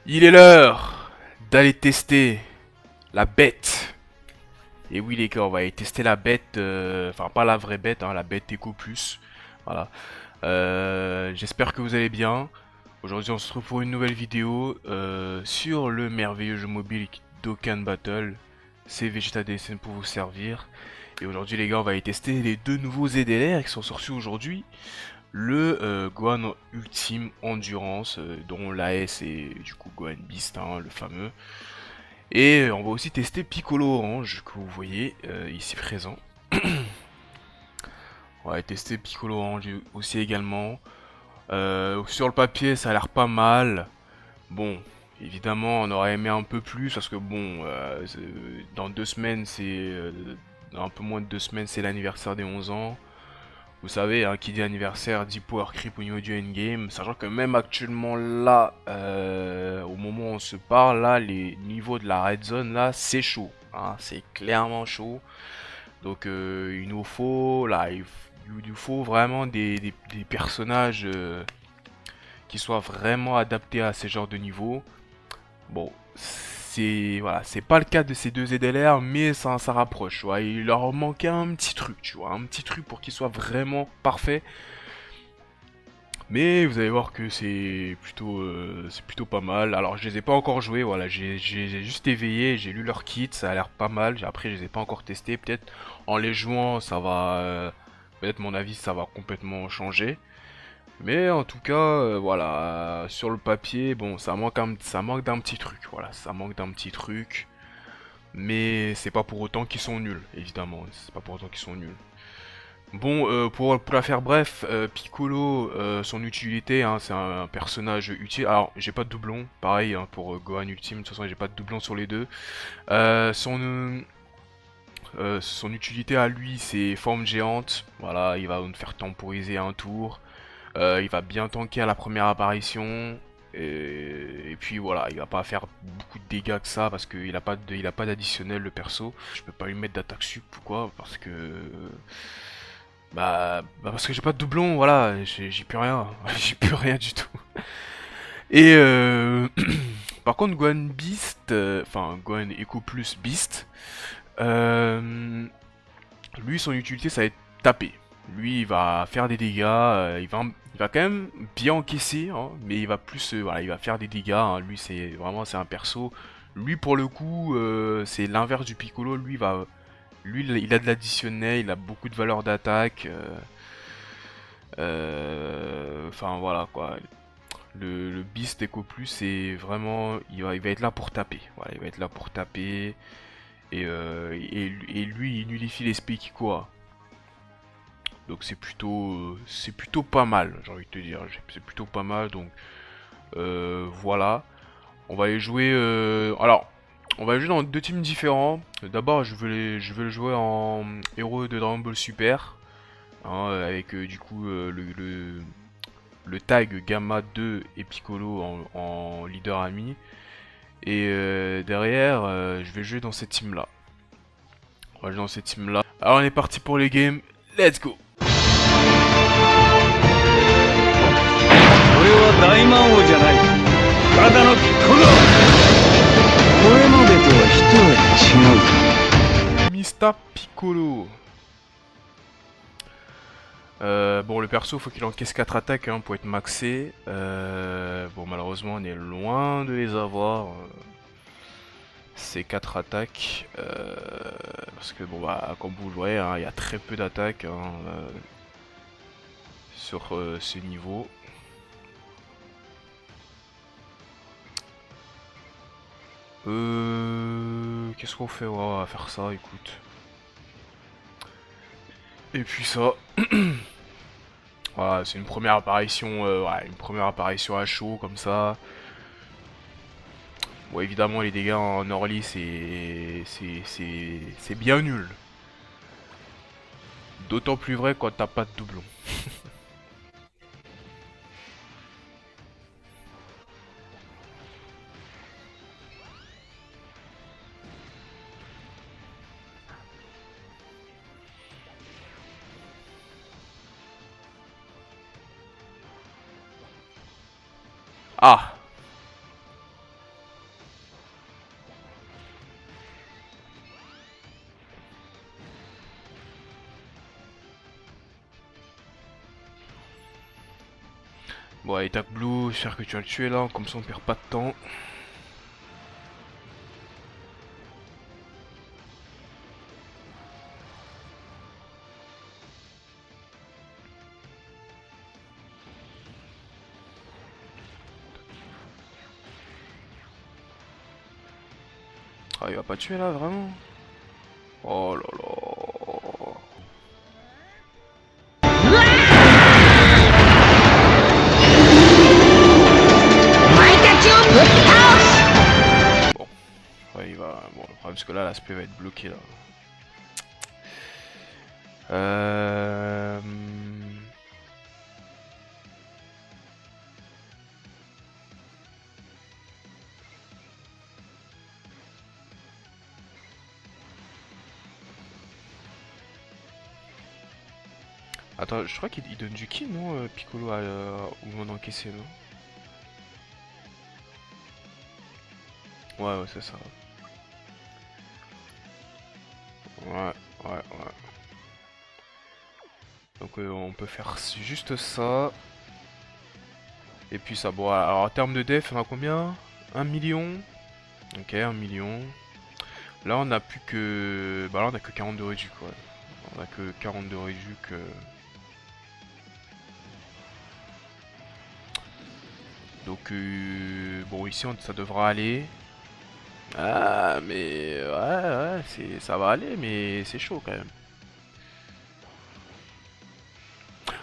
Il est l'heure d'aller tester la bête. Et oui les gars, on va aller tester la bête, enfin pas la vraie bête, hein, la bête Eco Plus. Voilà. J'espère que vous allez bien. Aujourd'hui on se retrouve pour une nouvelle vidéo sur le merveilleux jeu mobile Dokkan Battle. C'est Vegeta DSN pour vous servir. Et aujourd'hui les gars, on va aller tester les deux nouveaux ZLR qui sont sortis aujourd'hui. Le Gohan Ultime Endurance, dont l'AS est du coup Gohan Beast, hein, le fameux. Et on va aussi tester Piccolo Orange, que vous voyez ici présent. On va tester Piccolo Orange aussi également. Sur le papier, ça a l'air pas mal. Bon, évidemment, on aurait aimé un peu plus, parce que bon, dans 2 semaines, dans un peu moins de 2 semaines, c'est l'anniversaire des 11 ans. Vous savez, hein, qui dit anniversaire dit power creep au niveau du endgame, sachant que même actuellement là, au moment où on se parle, là, les niveaux de la red zone, là, c'est chaud, hein, c'est clairement chaud. Donc il nous faut, là, il nous faut vraiment des personnages qui soient vraiment adaptés à ces genres de niveaux. Bon, c'est voilà, c'est pas le cas de ces deux ZLR, mais ça rapproche. Tu vois. Il leur manquait un petit truc, tu vois, un petit truc pour qu'ils soient vraiment parfaits. Mais vous allez voir que c'est plutôt pas mal. Alors je les ai pas encore joués, voilà, j'ai juste éveillé, j'ai lu leur kit, ça a l'air pas mal. Après je les ai pas encore testés, peut-être en les jouant ça va, peut-être mon avis ça va complètement changer. Mais en tout cas, voilà, sur le papier, bon, ça manque d'un petit truc, voilà, ça manque d'un petit truc. Mais c'est pas pour autant qu'ils sont nuls, évidemment, c'est pas pour autant qu'ils sont nuls. Bon, pour la faire bref, Piccolo, son utilité, hein, c'est un personnage utile. Alors, j'ai pas de doublon, pareil hein, pour Gohan Ultime, de toute façon j'ai pas de doublon sur les deux. Son utilité à lui, c'est forme géante, voilà, il va nous faire temporiser un tour. Il va bien tanker à la première apparition. Et puis voilà, il va pas faire beaucoup de dégâts que ça parce qu'il a pas d'additionnel le perso. Je peux pas lui mettre d'attaque sup ou quoi parce que parce que j'ai pas de doublon, voilà, j'ai plus rien, j'ai plus rien du tout. Et par contre Gohan Beast, enfin Gohan Echo Plus Beast, euh, lui son utilité ça va être taper. Lui il va faire des dégâts, il va quand même bien encaisser, hein, mais il va plus, voilà, il va faire des dégâts. Hein. Lui c'est un perso. Lui pour le coup c'est l'inverse du Piccolo. Lui il a de l'additionnel, il a beaucoup de valeur d'attaque. Enfin voilà quoi. Le Beast Echo Plus c'est vraiment, il va être là pour taper. Voilà, il va être là pour taper. Et lui il nullifie l'esprit Kikoa. Donc c'est plutôt pas mal, j'ai envie de te dire. C'est plutôt pas mal, donc voilà. On va y jouer. Alors, on va jouer dans deux teams différents. D'abord, je veux le jouer en héros de Dragon Ball Super, hein, avec du coup le tag Gamma 2 et Piccolo en leader ami. Et derrière, je vais jouer dans cette team là. On va jouer dans cette team là. Alors, on est parti pour les games. Let's go! 俺は大魔王じゃない。ただのピッコロ。これまでとは一味違う。Mista Piccolo. Bon, le perso, faut qu'il encaisse 4 attaques hein, pour être maxé. Bon, malheureusement, on est loin de les avoir. Ces 4 attaques. Parce que, bon, bah, comme vous le voyez, hein, il y a très peu d'attaques hein, sur ce niveau. Qu'est-ce qu'on fait? Ouais, on va faire ça, écoute. Et puis ça. Voilà, c'est une première apparition, ouais, une première apparition à chaud comme ça. Bon, évidemment, les dégâts en early, c'est bien nul. D'autant plus vrai quand t'as pas de doublon. Ah! Bon, allez, tac Blue, j'espère que tu vas le tuer là, comme ça on perd pas de temps. Ah, il va pas tuer là, vraiment? Oh là là. Bon, ouais, il va. Bon, le problème c'est que là, l'aspect va être bloqué là. Euh... Attends, je crois qu'il donne du ki, non, Piccolo au moment d'encaisser, non? Ouais, ouais, c'est ça. Ouais, ouais, ouais. Donc on peut faire juste ça. Et puis ça, bon, alors en termes de def, on a combien? 1 million. Ok, 1 million. Là on a plus que... Bah là on a que 42 réduits quoi. On a que 42 réduits que... Donc bon ici ça devra aller. Ah mais ouais ça va aller mais c'est chaud quand même.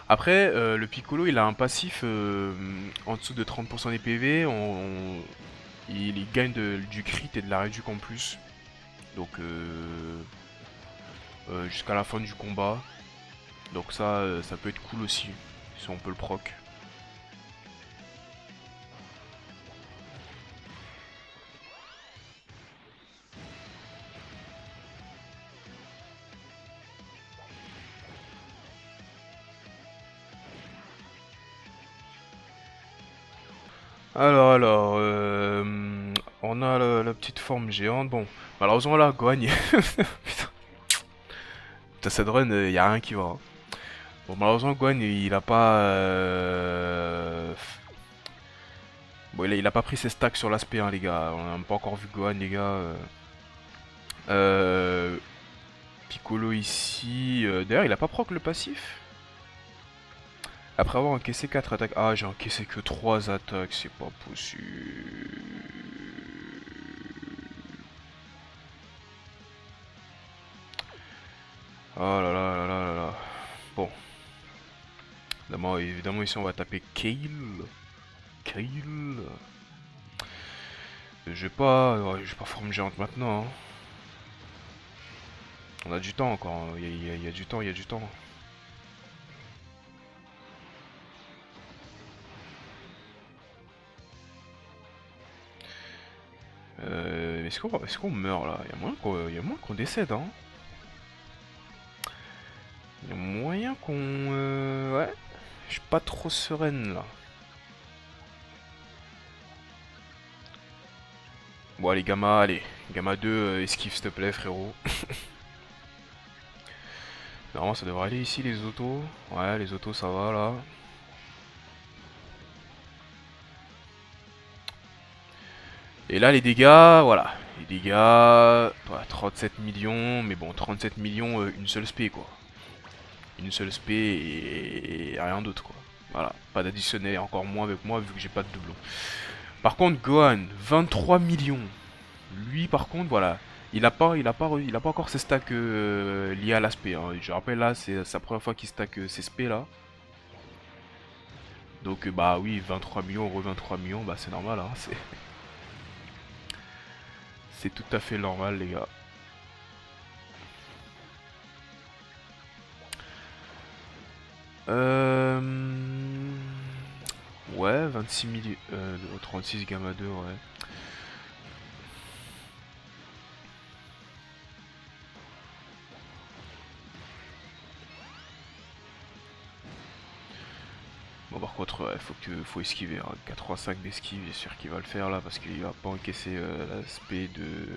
Après le Piccolo il a un passif en dessous de 30% des PV, il gagne du crit et de la réduc en plus. Donc jusqu'à la fin du combat. Donc ça peut être cool aussi si on peut le proc. Alors, on a la petite forme géante. Bon, malheureusement là, Gohan, putain, putain, cette run, y a rien qui va, hein. Bon, malheureusement, Gohan, il a pas... Bon, il a pas pris ses stacks sur l'aspect, hein, les gars. On n'a pas encore vu Gohan, les gars. Euh, Piccolo ici... D'ailleurs, il a pas proc le passif. Après avoir encaissé 4 attaques... Ah, j'ai encaissé que 3 attaques, c'est pas possible. Oh là là là là là là. Bon. Évidemment ici on va taper Kale. Kale. Je vais pas... Ouais, je vais pas forme géante maintenant, hein. On a du temps encore, hein. Il y a du temps, il y a du temps. Est-ce qu'on meurt là? Il y a moyen qu'on décède, hein. Il y a moyen qu'on... Ouais. Je suis pas trop sereine là. Bon allez Gamma, allez. Gamma 2, esquive s'il te plaît frérot. Normalement ça devrait aller ici les autos. Ouais les autos ça va là. Et là les dégâts, voilà. Les dégâts, ouais, 37 millions, mais bon 37 millions, une seule spé quoi. Une seule spé et rien d'autre quoi. Voilà, pas d'additionnel, encore moins avec moi vu que j'ai pas de doublon. Par contre Gohan, 23 millions. Lui par contre voilà, il a pas encore ses stacks liés à l'aspect, hein. Je rappelle là, c'est sa première fois qu'il stack ses spé là. Donc bah oui, 23 millions, re 23 millions, bah c'est normal, hein. C'est tout à fait normal les gars. Euh... Ouais, 26 millions... 36 gamma 2, ouais. Bon par contre ouais, faut esquiver, hein. 85 d'esquive, j'ai sûr qu'il va le faire là parce qu'il va pas encaisser l'aspect de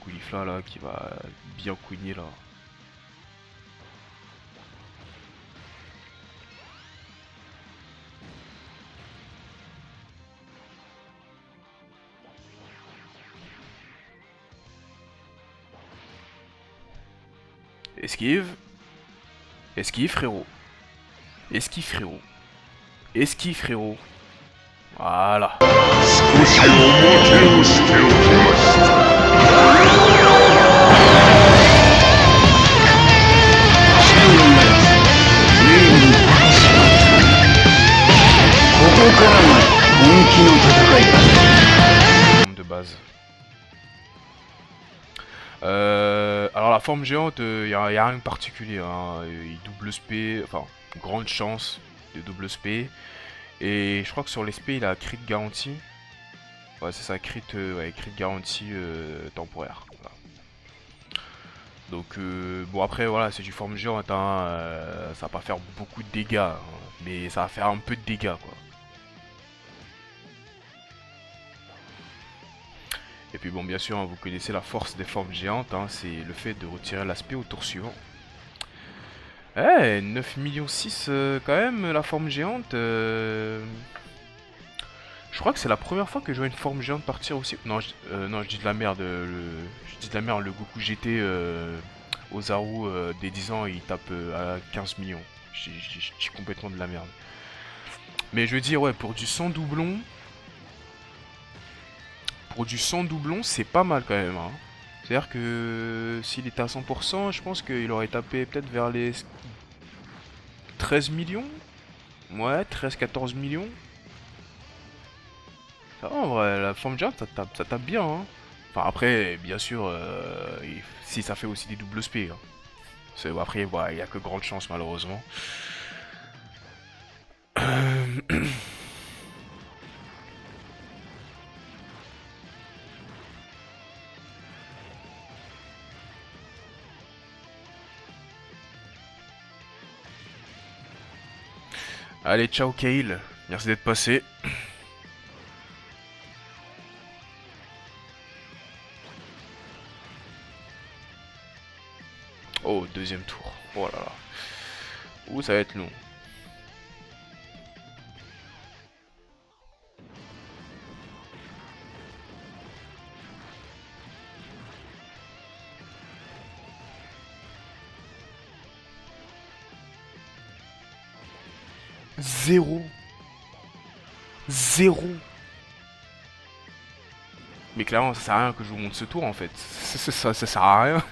Caulifla là qui va bien couigner là. Esquive. Esquive, frérot. Esquive, frérot. Esquive, frérot. Voilà. De base. Alors la forme géante, y a rien de particulier. Hein. Il double SP, enfin, grande chance de double SP. Et je crois que sur les SP, il a crit garantie. Ouais, c'est ça, crit garantie temporaire. Voilà. Donc, bon, après, voilà, c'est du forme géante. Hein, ça va pas faire beaucoup de dégâts. Hein, mais ça va faire un peu de dégâts, quoi. Et puis bon, bien sûr, hein, vous connaissez la force des formes géantes, hein, c'est le fait de retirer l'aspect au tour suivant. Eh, 9 millions 6 quand même, la forme géante. Je crois que c'est la première fois que je vois une forme géante partir aussi. Non, non, je dis de la merde. Je dis de la merde, le Goku GT Ozaru des 10 ans, il tape à 15 millions. Je dis complètement de la merde. Mais je veux dire, ouais, pour du 100 doublons... Pour du 100 doublons, c'est pas mal quand même. Hein. C'est-à-dire que s'il était à 100%, je pense qu'il aurait tapé peut-être vers les 13 millions. Ouais, 13-14 millions. Ça va en vrai, la forme géante, ça tape bien. Hein. Enfin après, bien sûr, si ça fait aussi des doubles SP. Hein. Après, il n'y a que grande chance malheureusement. Allez, ciao Kale, merci d'être passé. Oh, deuxième tour. Oh là là. Ouh, ça va être long. Zéro. Zéro. Mais clairement, ça sert à rien que je vous montre ce tour en fait. Ça sert à rien.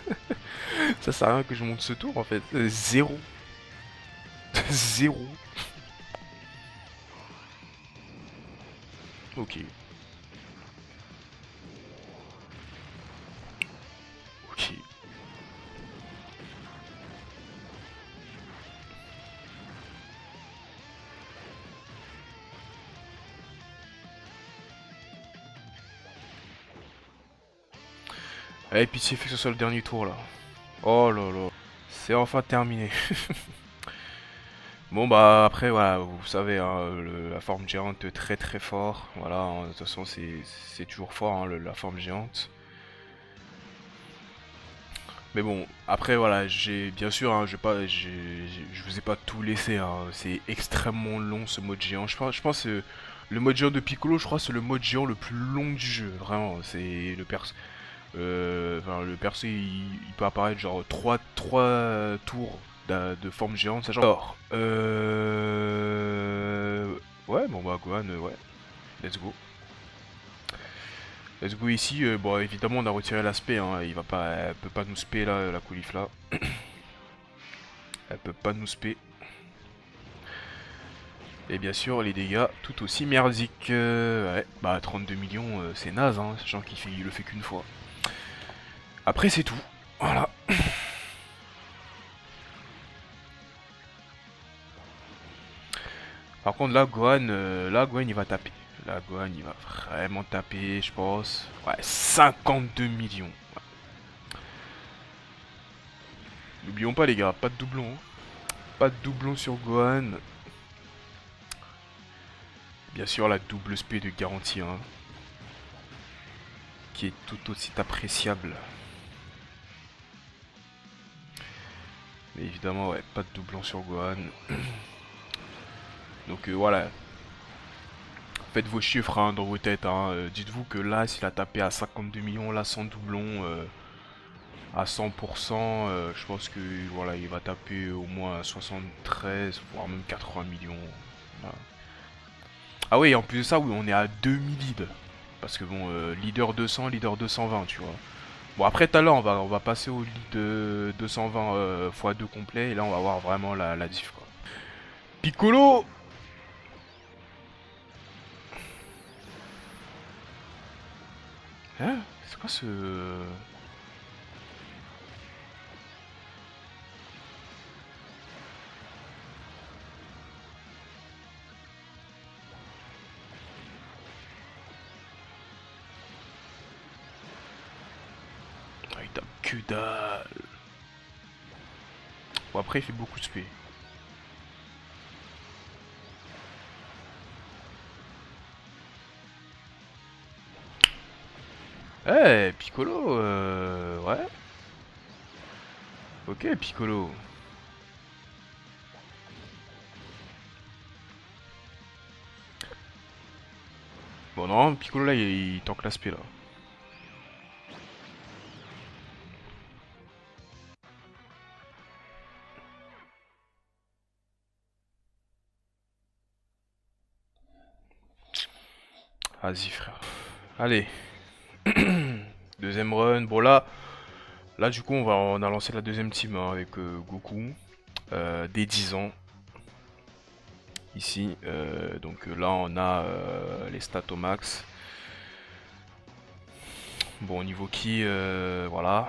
Ça sert à rien que je monte ce tour en fait. Zéro. Zéro. Ok. Ok. Allez, pitié, fait que ce soit le dernier tour là. Oh là là. C'est enfin terminé. Bon bah après voilà, vous savez, hein, la forme géante très très fort. Voilà, hein, de toute façon c'est toujours fort hein, la forme géante. Mais bon, après voilà, j'ai bien sûr, hein, je vous ai pas tout laissé. Hein, c'est extrêmement long ce mode géant. Je pense le mode géant de Piccolo, je crois, c'est le mode géant le plus long du jeu. Vraiment, c'est le perso, il peut apparaître genre 3 tours de forme géante, ça genre. Alors, ouais, bon bah Gohan, ouais, let's go. Let's go ici, bon évidemment on a retiré l'aspect, hein, elle peut pas nous spé là, la Caulifla. Elle peut pas nous spé. Et bien sûr les dégâts tout aussi merdiques. Ouais, bah 32 millions c'est naze, hein, sachant il le fait qu'une fois. Après c'est tout, voilà. Par contre là Gohan il va taper. Là Gohan il va vraiment taper je pense. Ouais 52 millions. Ouais. N'oublions pas les gars, pas de doublon. Hein. Pas de doublon sur Gohan. Bien sûr la double SP de garantie hein, qui est tout aussi appréciable. Mais évidemment ouais, pas de doublon sur Gohan. Donc voilà. Faites vos chiffres hein, dans vos têtes. Hein. Dites-vous que là, s'il a tapé à 52 millions, là, sans doublon, à 100%, je pense que voilà, il va taper au moins 73, voire même 80 millions. Voilà. Ah oui, en plus de ça, oui, on est à 2000 leads. Parce que bon, leader 200, leader 220, tu vois. Bon, après tout à l'heure, on va passer au lead 220 x 2 complet. Et là, on va voir vraiment la diff, quoi. Piccolo! Hein? C'est quoi ce... Ah, il tape que dalle. Bon, après, il fait beaucoup de spé. Eh, Piccolo, ouais. Ok, Piccolo. Bon, non, Piccolo, là, il tank l'aspect, là. Vas-y, frère. Allez. Deuxième run. Bon, là, du coup, on a lancé la deuxième team hein, avec Goku. Dès 10 ans. Ici. Donc là, on a les stats au max. Bon, au niveau qui, voilà.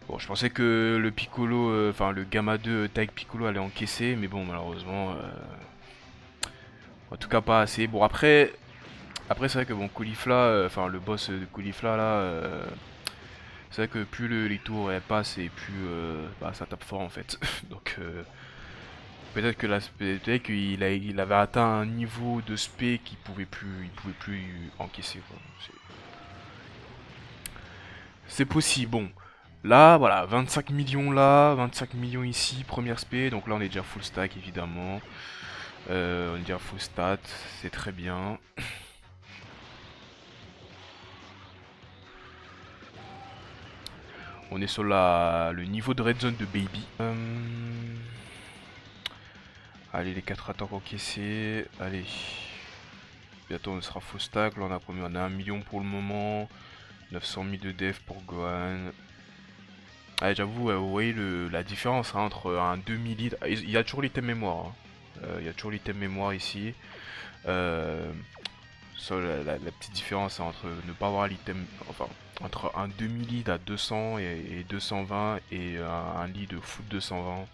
Bon, je pensais que le Piccolo, enfin le Gamma 2 Tag Piccolo allait encaisser, mais bon, malheureusement, en tout cas pas assez. Bon, après c'est vrai que bon, Caulifla, enfin le boss de Caulifla là, c'est vrai que plus les tours elles passent et plus bah, ça tape fort en fait. Donc peut-être que peut-être il avait atteint un niveau de spé il pouvait plus encaisser quoi. C'est possible. Bon, là, voilà, 25 millions là, 25 millions ici, première spé. Donc là, on est déjà full stack évidemment. On est déjà full stat, c'est très bien. On est sur le niveau de red zone de Baby. Allez, les 4 attaques encaissées. Allez. Bientôt on sera full stack. Là on a combien? On a 1 million pour le moment. 900 000 de def pour Gohan. Allez, j'avoue, vous voyez la différence hein, entre un demi-lead. Il y a toujours l'item mémoire. Hein. Il y a toujours l'item mémoire ici. Ça, la petite différence hein, entre ne pas avoir l'item. Enfin, entre un demi-lead à 200 et 220 et un lead full 220.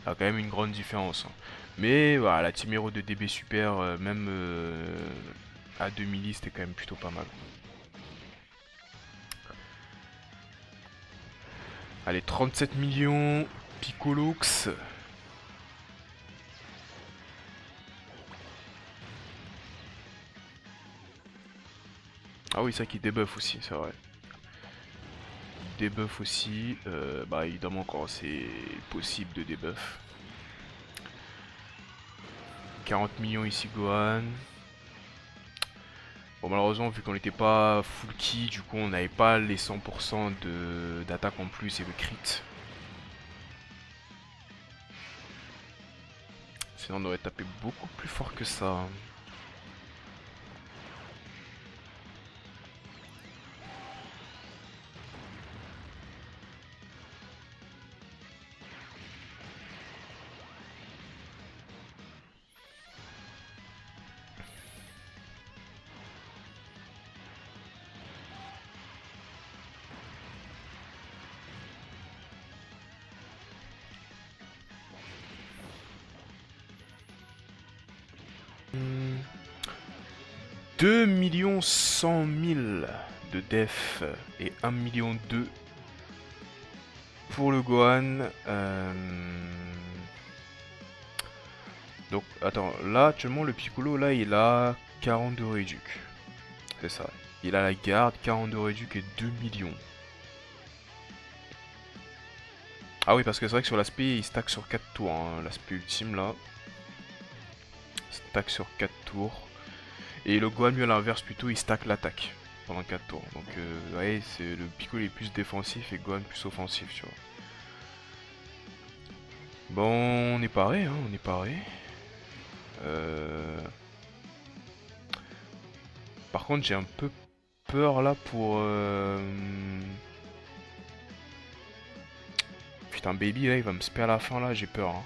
Il y a quand même une grande différence. Hein. Mais voilà, la team hero de DB Super, même à 2000 c'était quand même plutôt pas mal. Allez, 37 millions, Piccolox. Ah oui, ça qui debuff aussi, c'est vrai. Debuff aussi, bah évidemment quand c'est possible de debuff. 40 millions ici Gohan. Bon malheureusement vu qu'on n'était pas full key, du coup on n'avait pas les 100% d'attaque en plus et de crit. Sinon on aurait tapé beaucoup plus fort que ça. Hmm. 2 100 000 de def et 1 million 2 pour le Gohan. Donc attends, là actuellement le Piccolo là il a 40 de réduc. C'est ça. Il a la garde, 40 de réduc et 2 millions. Ah oui, parce que c'est vrai que sur l'aspect, il stack sur 4 tours, hein, l'aspect ultime là. Il stack sur 4 tours. Et le Gohan, lui, à l'inverse, plutôt, il stack l'attaque pendant 4 tours. Donc, ouais, c'est le Piccolo est plus défensif et Gohan plus offensif, tu vois. Bon, on est paré, hein, on est paré. Par contre, j'ai un peu peur là pour... Putain, Baby, là, il va me spare à la fin, là, j'ai peur. Hein.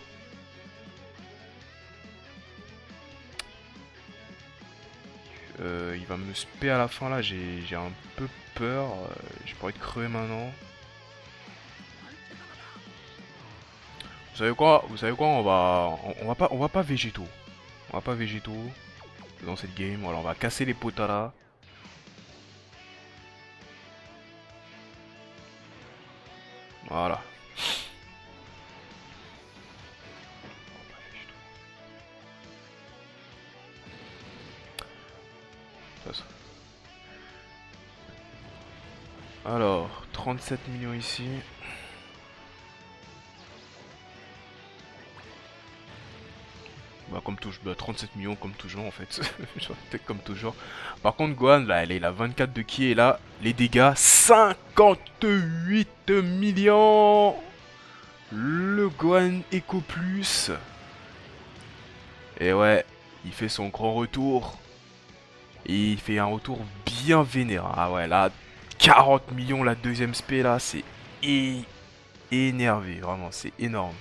Il va me spare à la fin, là, j'ai un peu peur. J'ai pas envie de crever maintenant. Vous savez quoi, on va pas végétaux. On va pas végétaux dans cette game. Voilà, on va casser les potas là. Voilà. Alors, 37 millions ici. Bah, comme toujours, bah, 37 millions comme toujours en fait. Peut-être comme toujours. Par contre, Gohan, là, il a 24 de ki et là, les dégâts, 58 millions. Le Gohan Echo Plus. Et ouais, il fait son grand retour. Et il fait un retour bien vénère. Ah ouais, là, 40 millions la deuxième spé là, c'est énervé, vraiment, c'est énorme.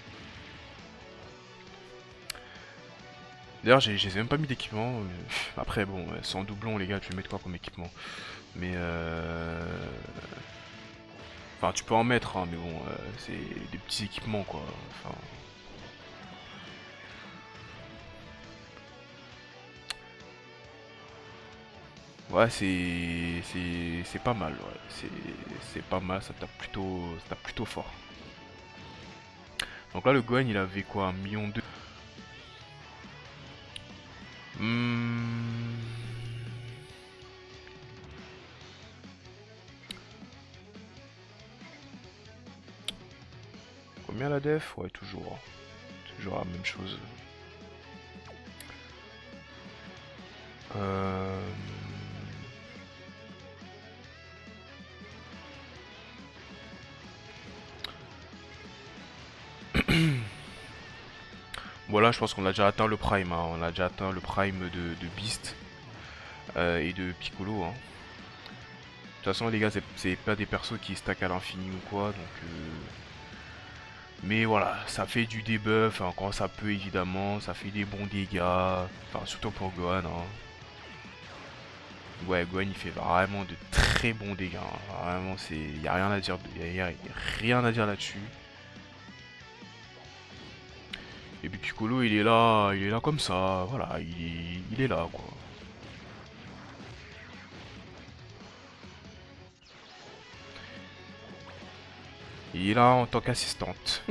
D'ailleurs, j'ai même pas mis d'équipement. Après, bon, sans doublon, les gars, tu vais mettre quoi comme équipement? Mais enfin, tu peux en mettre, hein, mais bon, c'est des petits équipements, quoi. Enfin... Ouais, c'est pas mal, ouais. C'est pas mal, ça tape plutôt fort. Donc là, le Gohan, il avait quoi, 1,2 million. Hmm... Combien la def? Ouais, toujours. Toujours la même chose. Euh... Voilà, je pense qu'on a déjà atteint le prime. Hein. On a déjà atteint le prime de Beast et de Piccolo. Hein. De toute façon, les gars, c'est pas des persos qui stack à l'infini ou quoi. Donc, mais voilà, ça fait du debuff hein, quand ça peut, évidemment. Ça fait des bons dégâts. Enfin, surtout pour Gohan. Hein. Ouais, Gohan, il fait vraiment de très bons dégâts. Hein. Vraiment, y a rien à dire, y a rien à dire là-dessus. Et puis Piccolo, il est là comme ça. Voilà, il est là, quoi. Il est là en tant qu'assistante.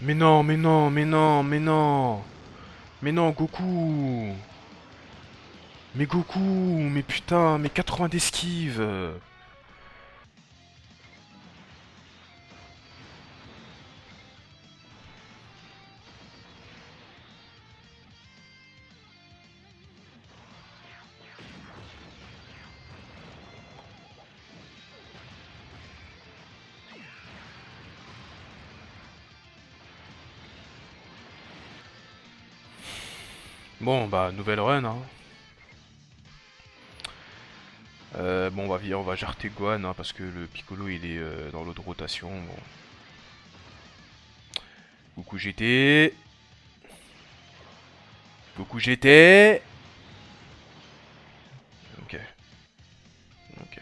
Mais non, mais non, mais non, mais non. Mais non, Goku. Mais Goku, mais putain, mais 80 d'esquive. Bon, bah, nouvelle run, hein. Bon, on va jarter Gohan, hein, parce que le Piccolo, il est dans l'eau de rotation. Bon. Goku GT. Goku GT. Ok, ok.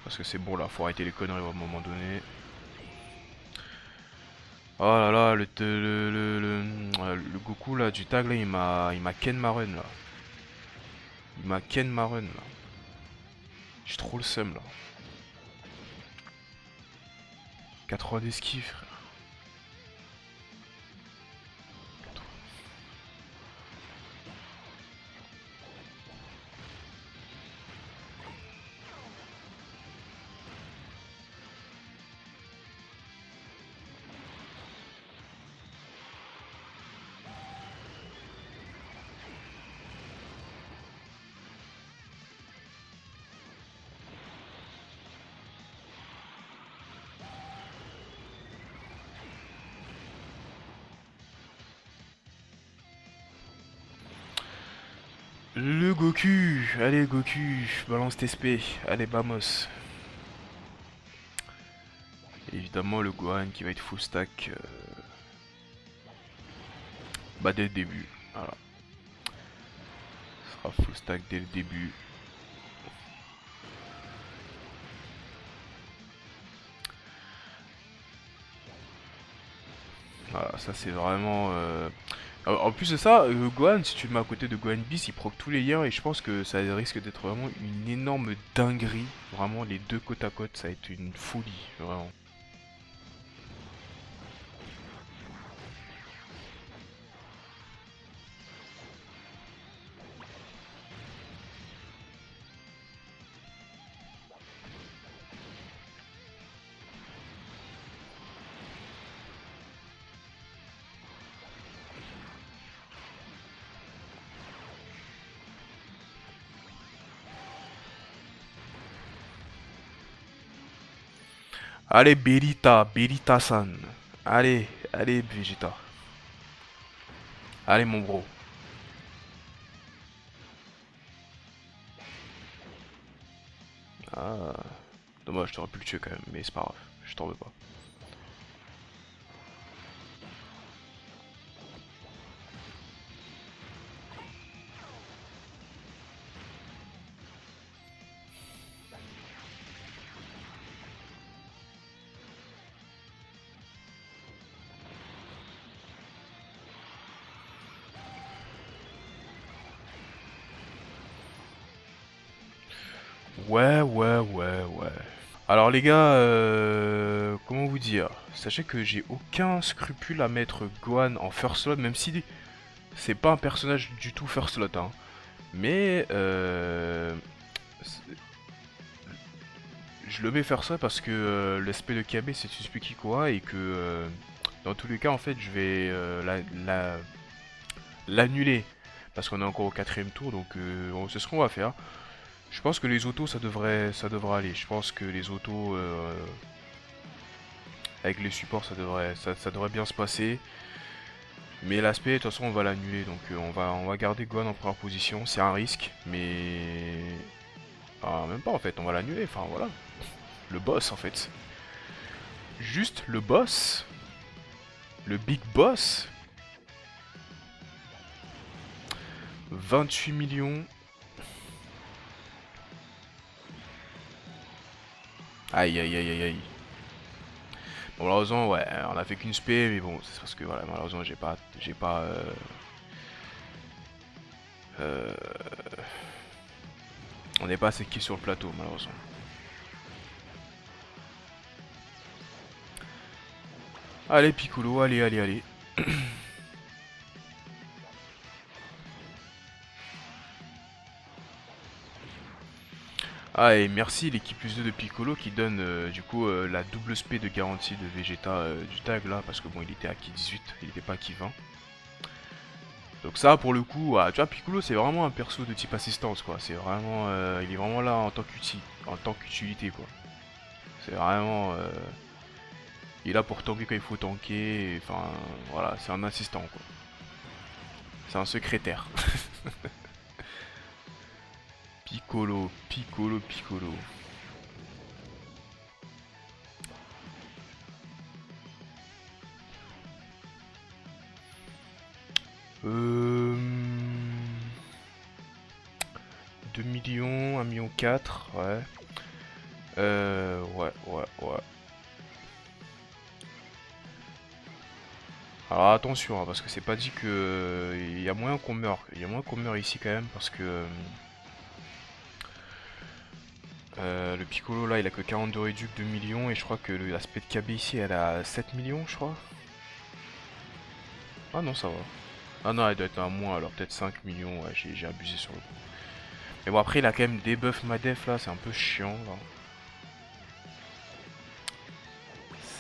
Parce que c'est bon, là, faut arrêter les conneries à un moment donné. Oh là là, le Goku là du tag là, il m'a ken ma run là. Il m'a ken ma run là. J'ai trop le seum là. 80 d'esquive frère. Le Goku. Allez Goku, balance tes SP. Allez vamos. Évidemment le Gohan qui va être full stack bah dès le début. Voilà. Ce sera full stack dès le début. Voilà, ça c'est vraiment... En plus de ça, Gohan, si tu le mets à côté de Gohan Beast, il proc tous les liens et je pense que ça risque d'être vraiment une énorme dinguerie. Vraiment, les deux côte à côte, ça va être une folie, vraiment. Allez, Berita, Berita-san. Allez, allez, Vegeta. Allez, mon bro. Ah, dommage, t'aurais pu le tuer quand même, mais c'est pas grave, je t'en veux pas. Ouais. Alors les gars, comment vous dire? Sachez que j'ai aucun scrupule à mettre Gohan en first slot, même si c'est pas un personnage du tout first slot, hein. Mais je le mets first slot parce que l'aspect de KB c'est Tsutsui Koa et que dans tous les cas en fait je vais l'annuler parce qu'on est encore au quatrième tour, donc c'est ce qu'on va faire. Je pense que les autos ça devrait aller. Je pense que les autos avec les supports ça devrait bien se passer. Mais l'aspect de toute façon on va l'annuler, donc on va garder Gohan en première position. C'est un risque, mais même pas en fait. On va l'annuler. Enfin voilà, le boss en fait. Juste le boss, le big boss. 28 millions. Aïe. Bon, malheureusement, ouais, on a fait qu'une spé, mais bon, c'est parce que voilà, malheureusement, j'ai pas, euh, on n'est pas assez kill sur le plateau, malheureusement. Allez, Piccolo, allez. Ah, et merci l'équipe plus 2 de Piccolo qui donne du coup la double spé de garantie de Vegeta du tag là, parce que bon, il était acquis 18, il était pas acquis 20. Donc ça pour le coup, tu vois, Piccolo c'est vraiment un perso de type assistance quoi, c'est vraiment, il est vraiment là en tant qu'utilité quoi. C'est vraiment, il est là pour tanker quand il faut tanker, enfin voilà, c'est un assistant quoi. C'est un secrétaire. Piccolo. Euh... 2 millions, 1 million 4, ouais. Ouais. Alors attention, hein, parce que c'est pas dit que il y a moyen qu'on meure. Il y a moyen qu'on meure ici quand même parce que le Piccolo là il a que 42 réduc 2 millions et je crois que l'aspect de KB ici elle a 7 millions je crois. Ah non ça va. Ah non elle doit être à moins alors peut-être 5 millions, ouais j'ai abusé sur le coup. Mais bon après il a quand même des buffs Madef là, c'est un peu chiant là.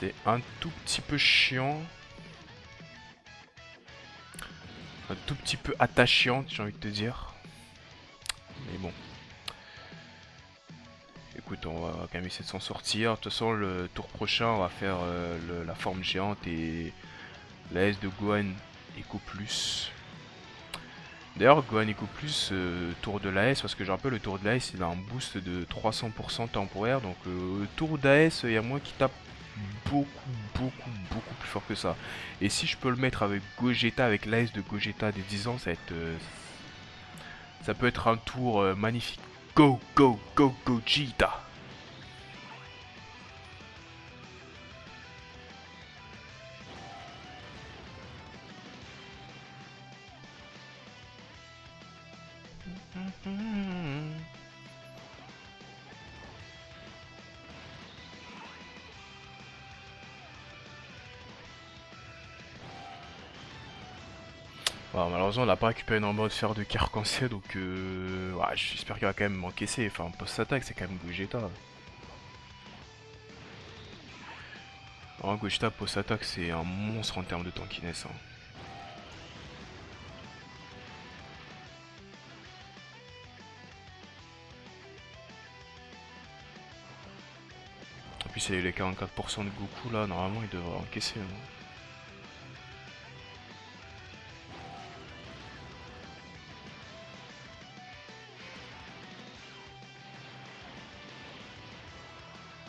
C'est un tout petit peu chiant. Un tout petit peu attachante j'ai envie de te dire. Mais bon. Écoute, on va quand même essayer de s'en sortir. De toute façon, le tour prochain, on va faire la forme géante et la S de Gohan Eco Plus. D'ailleurs, Gohan Eco Plus, tour de l'AS, parce que je rappelle, le tour de l'AS il a un boost de 300% temporaire, donc tour d'AS, il y a moi qui tape beaucoup, beaucoup plus fort que ça. Et si je peux le mettre avec Gogeta, avec l'AS de Gogeta des 10 ans, ça va être, ça peut être un tour magnifique. Go, go, go, Gogeta! Bon, malheureusement, on n'a pas récupéré une armure de fer de Carcancé, donc ouais, j'espère qu'il va quand même m'encaisser. Enfin, post-attaque, c'est quand même Gogeta. Alors, Gogeta post-attaque, c'est un monstre en termes de tankiness. Hein. En plus, il y a eu les 44% de Goku là, normalement, il devrait encaisser. Hein.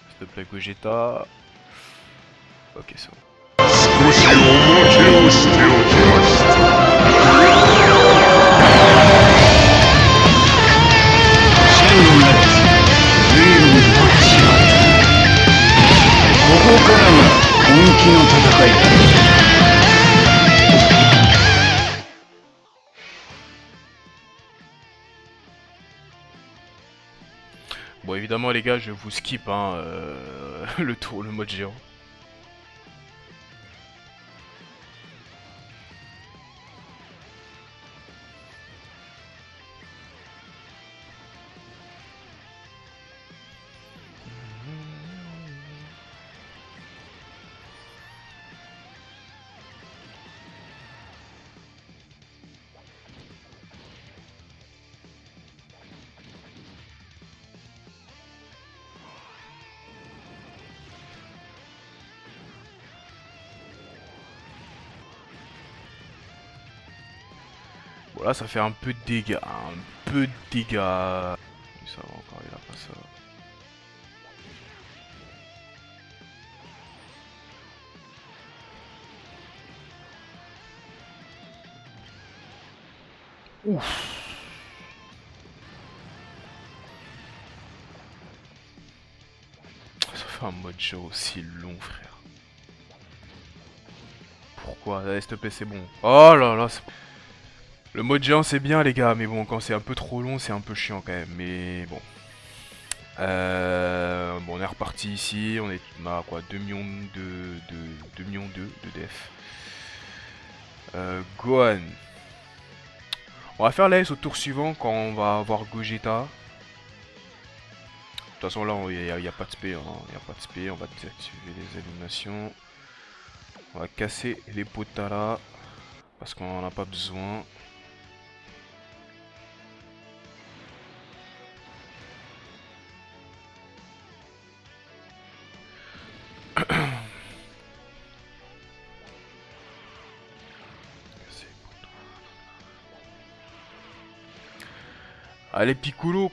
S'il te plaît, Gogeta. Ok, c'est bon. 少しおまけをしておきました。真のなれ随分と違う。ここからが本気の戦いだ。Bon, évidemment, les gars, je vous skip hein, le tour, le mode géant. Bon, là, ça fait un peu de dégâts. Un peu de dégâts. Ça va encore, il a pas ça. Ouf. Ça fait un mode jeu aussi long, frère. Pourquoi? Allez, s'il te plaît, c'est bon. Oh là là, le mode géant c'est bien les gars, mais bon quand c'est un peu trop long c'est un peu chiant quand même, mais bon. Bon on est reparti ici, on a quoi 2 millions de 2 millions de def. Gohan. On va faire l'AS au tour suivant quand on va avoir Gogeta. De toute façon là il n'y a pas de spé, hein. Y a pas de spé, on va désactiver les animations. On va casser les Potala parce qu'on en a pas besoin. Allez Piccolo.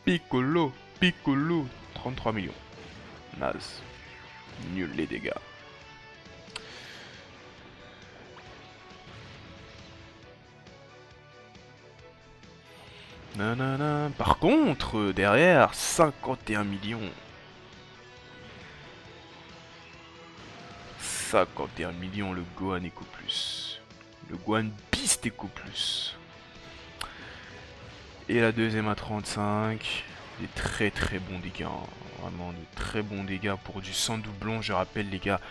Piccolo, Piccolo, 33 millions. Naze. Nul les dégâts. Nanana. Par contre, derrière, 51 millions. 51 millions le Gohan Eco Plus. Le Gohan Beast Eco Plus. Et la deuxième à 35. Des très bons dégâts. Hein. Vraiment de très bons dégâts pour du sans doublon. Je rappelle les gars,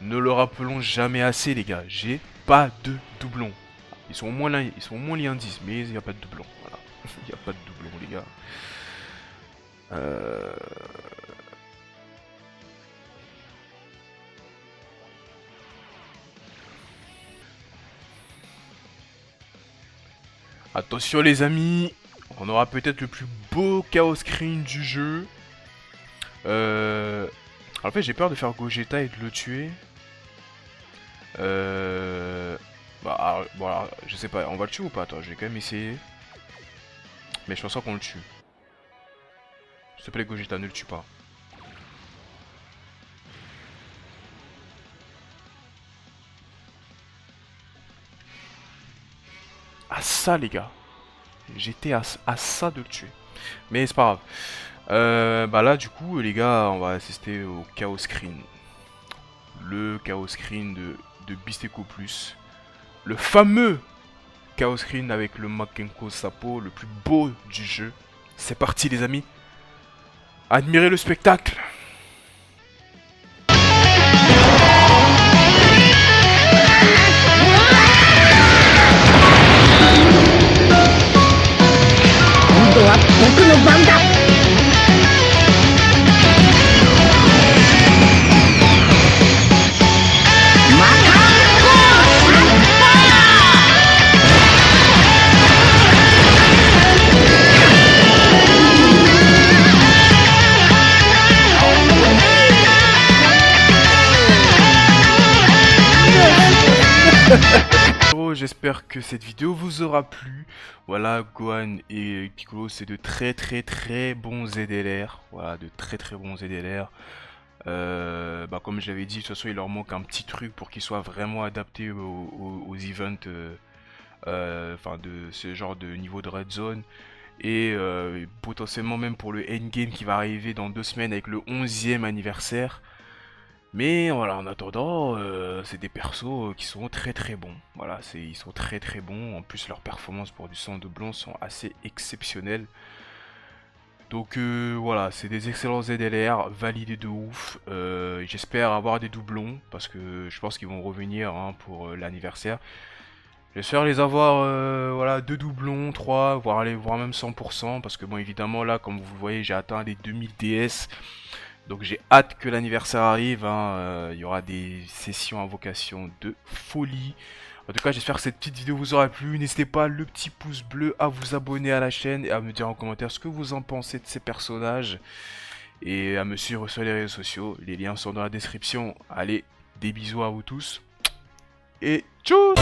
ne le rappelons jamais assez les gars. J'ai pas de doublon. Ils sont au moins liés indices, mais il n'y a pas de doublon. Voilà. Il n'y a pas de doublon les gars. Attention les amis, on aura peut-être le plus beau chaos screen du jeu. En fait j'ai peur de faire Gogeta et de le tuer. Bah bon, alors, je sais pas, on va le tuer ou pas? Attends, je vais quand même essayer. Mais je pense pas qu'on le tue. S'il te plaît, Gogeta, ne le tue pas. Ah ça, les gars. J'étais à ça de le tuer. Mais c'est pas grave. Bah là, du coup, les gars, on va assister au Chaos Screen. Le Chaos Screen de Bisteco Plus. Le fameux Chaos Screen avec le Makenko Sapo, le plus beau du jeu. C'est parti, les amis. Admirez le spectacle. J'espère que cette vidéo vous aura plu. Voilà, Gohan et Piccolo, c'est de très bons ZLR. Voilà, de très bons ZLR. Bah, comme je l'avais dit, de toute façon, il leur manque un petit truc pour qu'ils soient vraiment adaptés aux events, enfin, de ce genre de niveau de Red Zone. Et potentiellement même pour le endgame qui va arriver dans 2 semaines avec le 11e anniversaire. Mais voilà, en attendant, c'est des persos qui sont très bons. Voilà, ils sont très bons. En plus, leurs performances pour du sang de blond sont assez exceptionnelles. Donc voilà, c'est des excellents ZLR, validés de ouf. J'espère avoir des doublons, parce que je pense qu'ils vont revenir hein, pour l'anniversaire. J'espère les avoir, voilà, 2 doublons, 3, voire même 100%, parce que bon, évidemment, là, comme vous le voyez, j'ai atteint les 2000 DS. Donc j'ai hâte que l'anniversaire arrive, hein. Il y aura des sessions invocation de folie. En tout cas, j'espère que cette petite vidéo vous aura plu. N'hésitez pas, le petit pouce bleu, à vous abonner à la chaîne et à me dire en commentaire ce que vous en pensez de ces personnages. Et à me suivre sur les réseaux sociaux. Les liens sont dans la description. Allez, des bisous à vous tous. Et tchuss!